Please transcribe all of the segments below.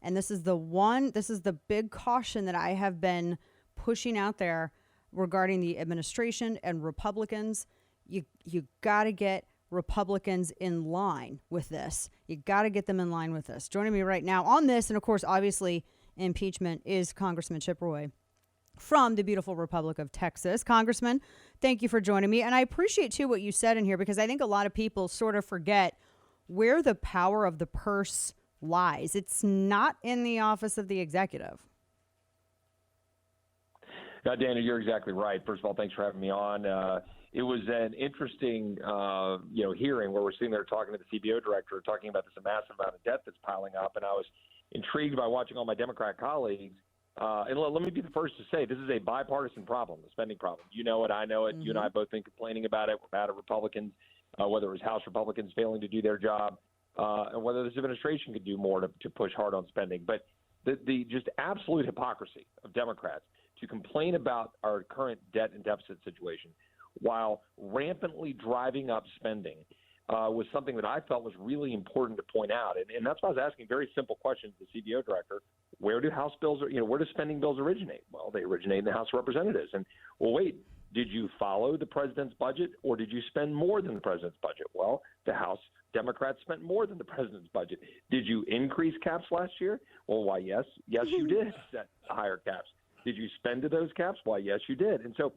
And this is the big caution that I have been pushing out there regarding the administration and Republicans. You got to get Republicans in line with this. You got to get them in line with this. Joining me right now on this, and of course, obviously, impeachment, is Congressman Chip Roy from the beautiful Republic of Texas. Congressman, thank you for joining me. And I appreciate, too, what you said in here, because I think a lot of people sort of forget where the power of the purse lies. It's not in the office of the executive. Dana, you're exactly right. First of all, thanks for having me on. It was an interesting, hearing where we're sitting there talking to the CBO director, talking about this massive amount of debt that's piling up. And I was intrigued by watching all my Democrat colleagues. And let me be the first to say this is a bipartisan problem, the spending problem. You know it, I know it. Mm-hmm. You and I have both been complaining about it. We're mad at Republicans, whether it was House Republicans failing to do their job, and whether this administration could do more to push hard on spending. But the just absolute hypocrisy of Democrats to complain about our current debt and deficit situation while rampantly driving up spending was something that I felt was really important to point out. And that's why I was asking very simple questions to the CBO director. Where do House bills, where do spending bills originate? Well, they originate in the House of Representatives. And, well, wait, did you follow the president's budget or did you spend more than the president's budget? Well, the House Democrats spent more than the president's budget. Did you increase caps last year? Well, why, yes, you did set higher caps. Did you spend to those caps? Why, yes, you did. And so,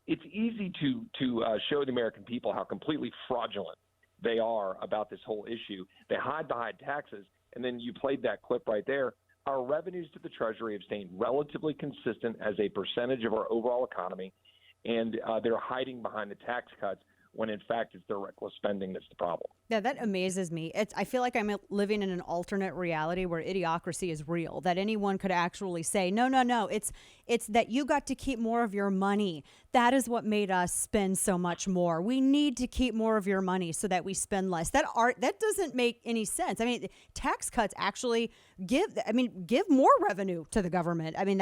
it's easy to show the American people how completely fraudulent they are about this whole issue. They hide behind taxes, and then you played that clip right there. Our revenues to the Treasury have stayed relatively consistent as a percentage of our overall economy, and they're hiding behind the tax cuts when, in fact, it's their reckless spending that's the problem. Yeah, that amazes me. I feel like I'm living in an alternate reality where idiocracy is real, that anyone could actually say, no, it's that you got to keep more of your money. That is what made us spend so much more. We need to keep more of your money so that we spend less. That doesn't make any sense. I mean, tax cuts actually give more revenue to the government. I mean,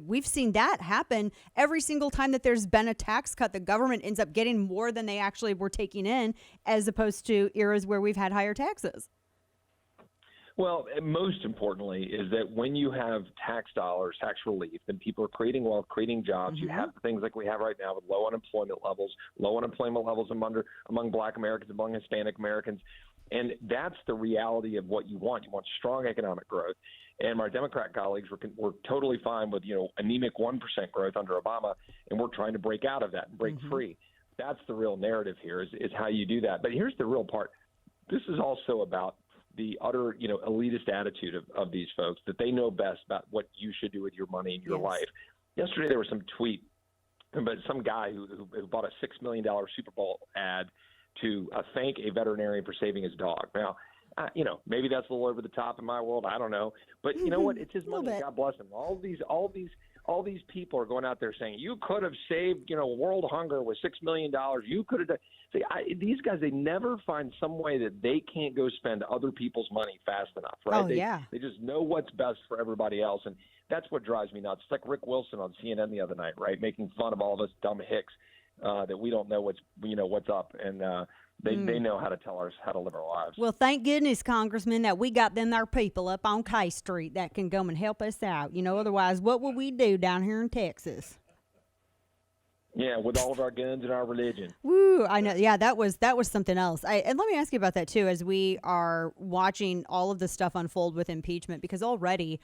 we've seen that happen every single time that there's been a tax cut. The government ends up getting more than they actually were taking in, as opposed to eras where we've had higher taxes. Well, most importantly is that when you have tax dollars, tax relief, then people are creating wealth, creating jobs. Mm-hmm. You have things like we have right now with low unemployment levels among Black Americans, among Hispanic Americans. And that's the reality of what you want. You want strong economic growth. And my Democrat colleagues were totally fine with, anemic 1% growth under Obama, and we're trying to break out of that and break free. That's the real narrative here is how you do that. But here's the real part. This is also about the utter, elitist attitude of these folks, that they know best about what you should do with your money and your life. Yesterday, there was some tweet about some guy who bought a $6 million Super Bowl ad to thank a veterinarian for saving his dog. Now, maybe that's a little over the top in my world. I don't know. But you know what? It's his money. God bless him. All these people are going out there saying, you could have saved, world hunger with $6 million. You could have done. See, these guys, they never find some way that they can't go spend other people's money fast enough, right? They just know what's best for everybody else. And that's what drives me nuts. It's like Rick Wilson on CNN the other night, right? Making fun of all of us dumb hicks that we don't know what's up. And they know how to tell us how to live our lives. Well, thank goodness, Congressman, that we got them there people up on K Street that can come and help us out. Otherwise, what would we do down here in Texas? Yeah, with all of our guns and our religion. Woo, I know. Yeah, that was something else. And let me ask you about that, too, as we are watching all of the stuff unfold with impeachment, because already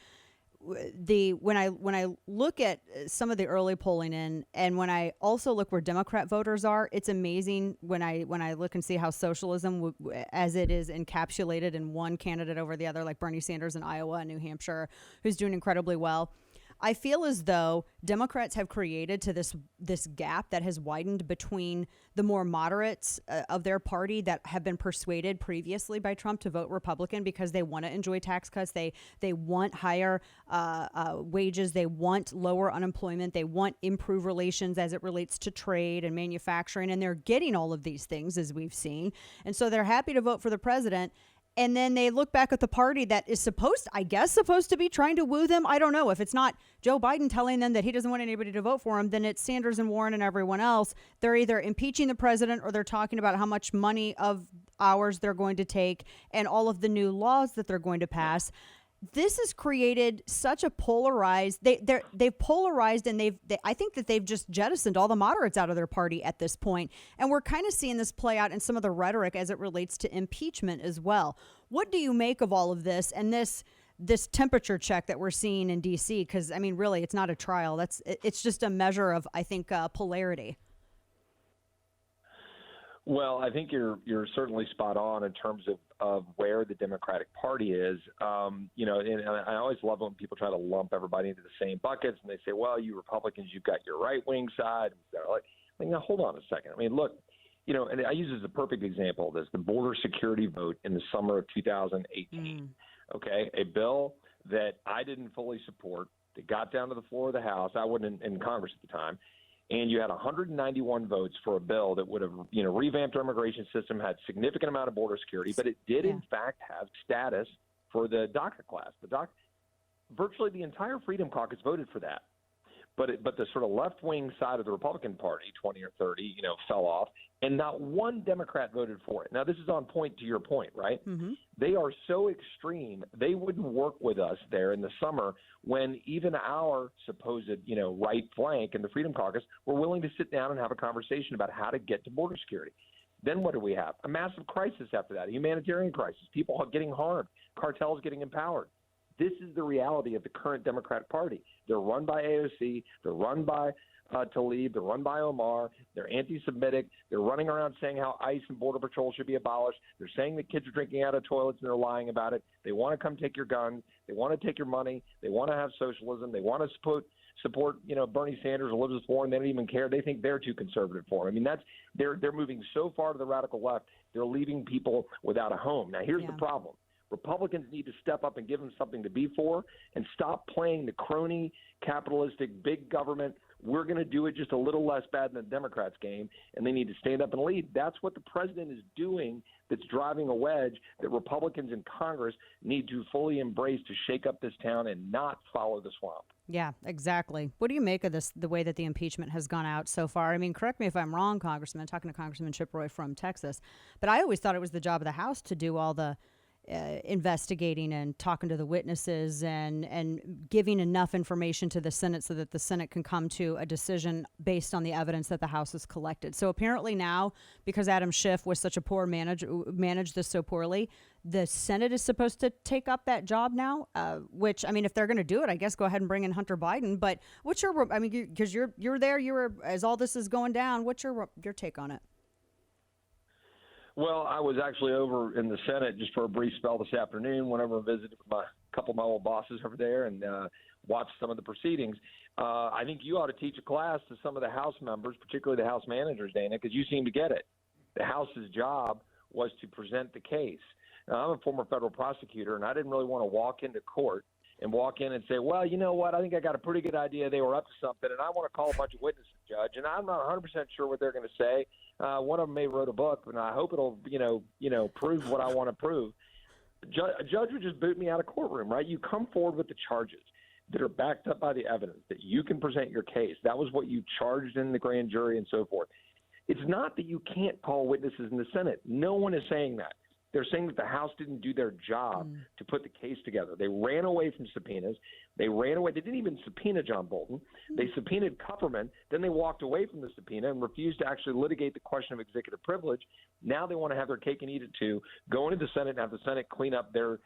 when I look at some of the early polling and when I also look where Democrat voters are, it's amazing when I look and see how socialism as it is encapsulated in one candidate over the other, like Bernie Sanders in Iowa and New Hampshire, who's doing incredibly well. I feel as though Democrats have created to this gap that has widened between the more moderates of their party that have been persuaded previously by Trump to vote Republican because they want to enjoy tax cuts. They want higher wages. They want lower unemployment. They want improved relations as it relates to trade and manufacturing. And they're getting all of these things, as we've seen. And so they're happy to vote for the president. And then they look back at the party that is supposed to be trying to woo them. I don't know. If it's not Joe Biden telling them that he doesn't want anybody to vote for him, then it's Sanders and Warren and everyone else. They're either impeaching the president or they're talking about how much money of ours they're going to take and all of the new laws that they're going to pass. This has created such a polarized. They've polarized, and I think that they've just jettisoned all the moderates out of their party at this point. And we're kind of seeing this play out in some of the rhetoric as it relates to impeachment as well. What do you make of all of this and this temperature check that we're seeing in D.C.? Because I mean, really, it's not a trial. It's just a measure of, I think, polarity. Well, I think you're certainly spot on in terms of where the Democratic Party is. And I always love when people try to lump everybody into the same buckets, and they say, well, you Republicans, you've got your right-wing side. Now, hold on a second. I mean, look, and I use this as a perfect example of this, the border security vote in the summer of 2018. Okay, a bill that I didn't fully support, that got down to the floor of the House. I wasn't in Congress at the time. And you had 191 votes for a bill that would have, revamped our immigration system, had significant amount of border security, but it did in fact have status for the DACA class. Virtually the entire Freedom Caucus voted for that. But the sort of left-wing side of the Republican Party, 20 or 30, fell off, and not one Democrat voted for it. Now, this is on point to your point, right? Mm-hmm. They are so extreme, they wouldn't work with us there in the summer when even our supposed, right flank in the Freedom Caucus were willing to sit down and have a conversation about how to get to border security. Then what do we have? A massive crisis after that, a humanitarian crisis, people getting harmed, cartels getting empowered. This is the reality of the current Democratic Party. They're run by AOC. They're run by Tlaib. They're run by Omar. They're anti-Semitic. They're running around saying how ICE and Border Patrol should be abolished. They're saying that kids are drinking out of toilets, and they're lying about it. They want to come take your guns. They want to take your money. They want to have socialism. They want to support Bernie Sanders or Elizabeth Warren. They don't even care. They think they're too conservative for them. I mean, they're moving so far to the radical left, they're leaving people without a home. Now, here's the problem. Republicans need to step up and give them something to be for and stop playing the crony, capitalistic, big government. We're going to do it just a little less bad than the Democrats' game, and they need to stand up and lead. That's what the president is doing that's driving a wedge that Republicans in Congress need to fully embrace to shake up this town and not follow the swamp. Yeah, exactly. What do you make of this, the way that the impeachment has gone out so far? I mean, correct me if I'm wrong, Congressman. I'm talking to Congressman Chip Roy from Texas, but I always thought it was the job of the House to do all the investigating and talking to the witnesses and giving enough information to the Senate so that the Senate can come to a decision based on the evidence that the House has collected. So apparently now, because Adam Schiff was such a poor managed this so poorly, the Senate is supposed to take up that job now, which, I mean, if they're going to do it, I guess go ahead and bring in Hunter Biden. But what's your, I mean, because you're there, as all this is going down, what's your take on it? Well, I was actually over in the Senate just for a brief spell this afternoon, went over and visited with a couple of my old bosses over there and watched some of the proceedings. I think you ought to teach a class to some of the House members, particularly the House managers, Dana, because you seem to get it. The House's job was to present the case. Now, I'm a former federal prosecutor, and I didn't really want to walk into court and walk in and say, well, you know what, I think I got a pretty good idea they were up to something, and I want to call a bunch of witnesses, Judge, and I'm not 100% sure what they're going to say. One of them may wrote a book, and I hope it'll, prove what I want to prove. A judge would just boot me out of courtroom, right? You come forward with the charges that are backed up by the evidence, that you can present your case. That was what you charged in the grand jury and so forth. It's not that you can't call witnesses in the Senate. No one is saying that. They're saying that the House didn't do their job to put the case together. They ran away from subpoenas. They ran away. They didn't even subpoena John Bolton. They subpoenaed Kupperman. Then they walked away from the subpoena and refused to actually litigate the question of executive privilege. Now they want to have their cake and eat it too, go into the Senate and have the Senate clean up their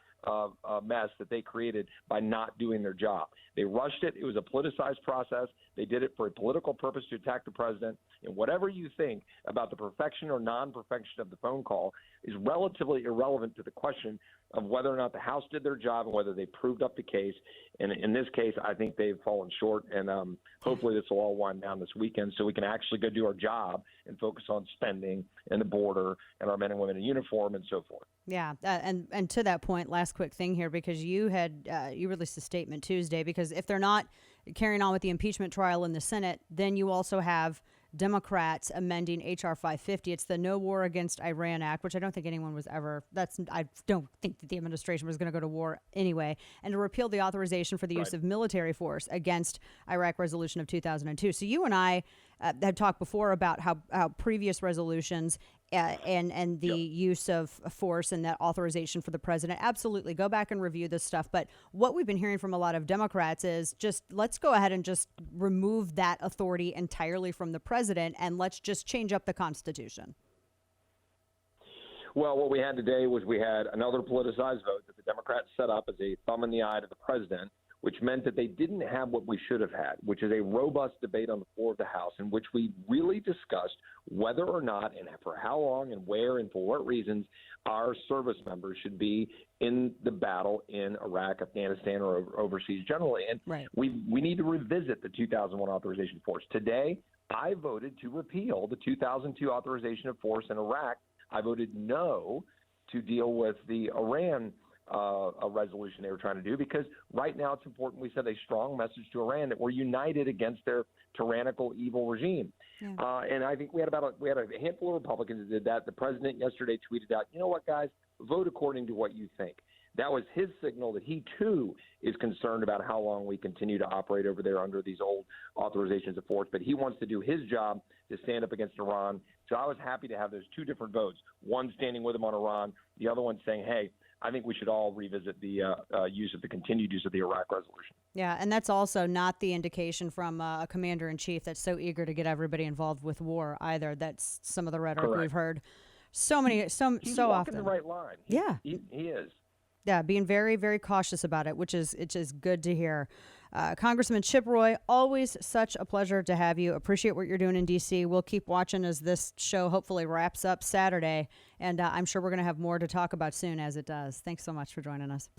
mess that they created by not doing their job. They rushed it. It was a politicized process. They did it for a political purpose to attack the president. And whatever you think about the perfection or non-perfection of the phone call is relatively irrelevant to the question of whether or not the House did their job and whether they proved up the case. And in this case, I think they've fallen short. And hopefully this will all wind down this weekend so we can actually go do our job and focus on spending and the border and our men and women in uniform and so forth. Yeah. And to that point, last quick thing here, because you released a statement Tuesday, because if they're not carrying on with the impeachment trial in the Senate, then you also have Democrats amending H.R. 550. It's the No War Against Iran Act, which I don't think anyone was ever, I don't think that the administration was going to go to war anyway, and to repeal the authorization for the use of military force against Iraq resolution of 2002. So you and I had talked before about how previous resolutions and the use of force and that authorization for the president, absolutely go back and review this stuff. But what we've been hearing from a lot of Democrats is just let's go ahead and just remove that authority entirely from the president and let's just change up the Constitution. Well, what we had today was we had another politicized vote that the Democrats set up as a thumb in the eye to the president, which meant that they didn't have what we should have had, which is a robust debate on the floor of the House in which we really discussed whether or not and for how long and where and for what reasons our service members should be in the battle in Iraq, Afghanistan, or overseas generally. And we need to revisit the 2001 authorization of force. Today, I voted to repeal the 2002 authorization of force in Iraq. I voted no to deal with the Iran a resolution they were trying to do, because right now it's important we send a strong message to Iran that we're united against their tyrannical, evil regime. And I think we had a handful of Republicans that did that. The president yesterday tweeted out, you know what, guys, vote according to what you think. That was his signal that he, too, is concerned about how long we continue to operate over there under these old authorizations of force. But he wants to do his job to stand up against Iran. So I was happy to have those two different votes, one standing with him on Iran, the other one saying, hey, I think we should all revisit the continued use of the Iraq resolution. Yeah, and that's also not the indication from a commander-in-chief that's so eager to get everybody involved with war either. That's some of the rhetoric we've heard so He's often. walking the right line. He is. Yeah, being very, very cautious about it, which is good to hear. Congressman Chip Roy, always such a pleasure to have you. Appreciate what you're doing in D.C. We'll keep watching as this show hopefully wraps up Saturday, and I'm sure we're going to have more to talk about soon as it does. Thanks so much for joining us.